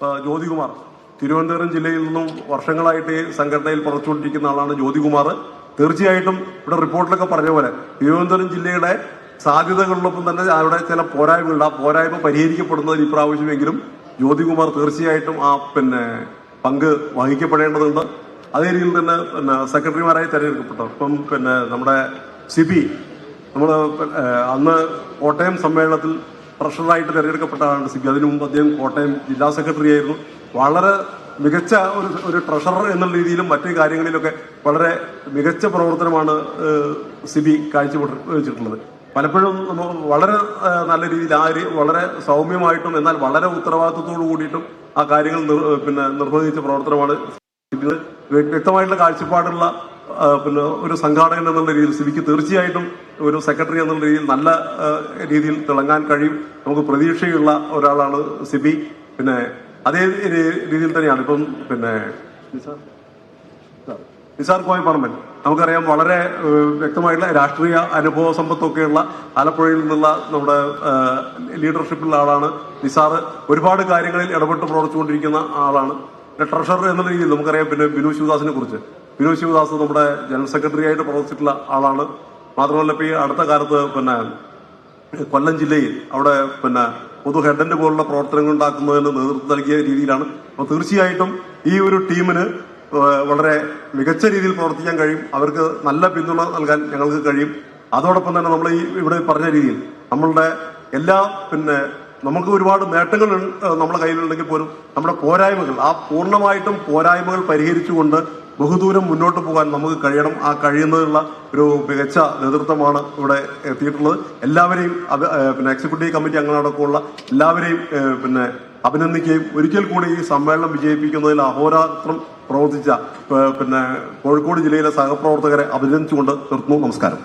ജ്യോതികുമാർ തിരുവനന്തപുരം ജില്ലയിൽ നിന്നും വർഷങ്ങളായിട്ട് ഈ സംഘടനയിൽ പ്രവർത്തിച്ചുകൊണ്ടിരിക്കുന്ന ആളാണ് ജ്യോതികുമാർ. തീർച്ചയായിട്ടും ഇവിടെ റിപ്പോർട്ടിലൊക്കെ പറഞ്ഞ പോലെ തിരുവനന്തപുരം ജില്ലയുടെ സാധ്യതകളിലൊപ്പം തന്നെ അവിടെ ചില പോരായ്മകളുണ്ട്. ആ പോരായ്മ പരിഹരിക്കപ്പെടുന്നതിന് ഇപ്രാവശ്യമെങ്കിലും ജ്യോതികുമാർ തീർച്ചയായിട്ടും ആ പങ്ക് വഹിക്കപ്പെടേണ്ടതുണ്ട്. അതേ രീതിയിൽ തന്നെ സെക്രട്ടറിമാരായി തെരഞ്ഞെടുക്കപ്പെട്ടു. ഇപ്പം നമ്മുടെ സിബി നമ്മൾ അന്ന് കോട്ടയം സമ്മേളനത്തിൽ ട്രഷററായിട്ട് തെരഞ്ഞെടുക്കപ്പെട്ട ആളാണ് സിബി. അതിനു മുമ്പ് അദ്ദേഹം കോട്ടയം ജില്ലാ സെക്രട്ടറി ആയിരുന്നു. വളരെ മികച്ച ഒരു ട്രഷറർ എന്നുള്ള രീതിയിലും മറ്റു കാര്യങ്ങളിലൊക്കെ വളരെ മികച്ച പ്രവർത്തനമാണ് സിബി കാഴ്ചവെച്ചിട്ടുള്ളത്. പലപ്പോഴും വളരെ നല്ല രീതിയിൽ വളരെ സൗമ്യമായിട്ടും എന്നാൽ വളരെ ഉത്തരവാദിത്വത്തോടു കൂടിയിട്ടും ആ കാര്യങ്ങൾ നിർവഹിച്ച പ്രവർത്തനമാണ്. വ്യക്തമായിട്ടുള്ള കാഴ്ചപ്പാടുള്ള ഒരു സംഘാടകൻ എന്നുള്ള രീതിയിൽ സിബിക്ക് തീർച്ചയായിട്ടും ഒരു സെക്രട്ടറി എന്നുള്ള രീതിയിൽ നല്ല രീതിയിൽ തിളങ്ങാൻ കഴിയും. നമുക്ക് പ്രതീക്ഷയുള്ള ഒരാളാണ് സിബി. അതേ രീതിയിൽ തന്നെയാണ് ഇപ്പം നിസാർ കോയപ്പറമ്പൻ. നമുക്കറിയാം വളരെ വ്യക്തമായിട്ടുള്ള രാഷ്ട്രീയ അനുഭവ സമ്പത്തൊക്കെയുള്ള ആലപ്പുഴയിൽ നിന്നുള്ള നമ്മുടെ ലീഡർഷിപ്പുള്ള ആളാണ് നിസാർ. ഒരുപാട് കാര്യങ്ങളിൽ ഇടപെട്ട് പ്രവർത്തിച്ചുകൊണ്ടിരിക്കുന്ന ആളാണ്. ട്രഷറർ എന്നുള്ള രീതിയിൽ നമുക്കറിയാം. ബിനു ശിവദാസിനെ കുറിച്ച്, ബിനു ശിവദാസ് നമ്മുടെ ജനറൽ സെക്രട്ടറി ആയിട്ട് പ്രവർത്തിച്ചിട്ടുള്ള ആളാണ്. മാത്രമല്ല ഇപ്പൊ ഈ അടുത്ത കാലത്ത് കൊല്ലം ജില്ലയിൽ അവിടെ പൊതു ഹെഡന്റ് പോലുള്ള പ്രവർത്തനങ്ങൾ ഉണ്ടാക്കുന്നതിന് നേതൃത്വം നൽകിയ രീതിയിലാണ്. അപ്പോൾ തീർച്ചയായിട്ടും ഈ ഒരു ടീമിന് വളരെ മികച്ച രീതിയിൽ പ്രവർത്തിക്കാൻ കഴിയും. അവർക്ക് നല്ല പിന്തുണ നൽകാൻ ഞങ്ങൾക്ക് കഴിയും. അതോടൊപ്പം തന്നെ നമ്മൾ ഈ ഇവിടെ പറഞ്ഞ രീതിയിൽ നമ്മളുടെ എല്ലാ നമുക്ക് ഒരുപാട് നേട്ടങ്ങൾ നമ്മുടെ കയ്യിലുണ്ടെങ്കിൽ പോലും നമ്മുടെ പോരായ്മകൾ പൂർണ്ണമായിട്ടും പോരായ്മകൾ പരിഹരിച്ചുകൊണ്ട് ബഹുദൂരം മുന്നോട്ട് പോകാൻ നമുക്ക് കഴിയണം. ആ കഴിയുന്നതിനുള്ള ഒരു മികച്ച നേതൃത്വമാണ് ഇവിടെ എത്തിയിട്ടുള്ളത്. എല്ലാവരെയും എക്സിക്യൂട്ടീവ് കമ്മിറ്റി അംഗങ്ങളടക്കമുള്ള എല്ലാവരെയും അഭിനന്ദിക്കുകയും ഒരിക്കൽ കൂടി ഈ സമ്മേളനം വിജയിപ്പിക്കുന്നതിൽ അഹോരാത്രം പ്രവർത്തിച്ച കോഴിക്കോട് ജില്ലയിലെ സഹപ്രവർത്തകരെ അഭിനന്ദിച്ചുകൊണ്ട് നിർത്തുന്നു. നമസ്കാരം.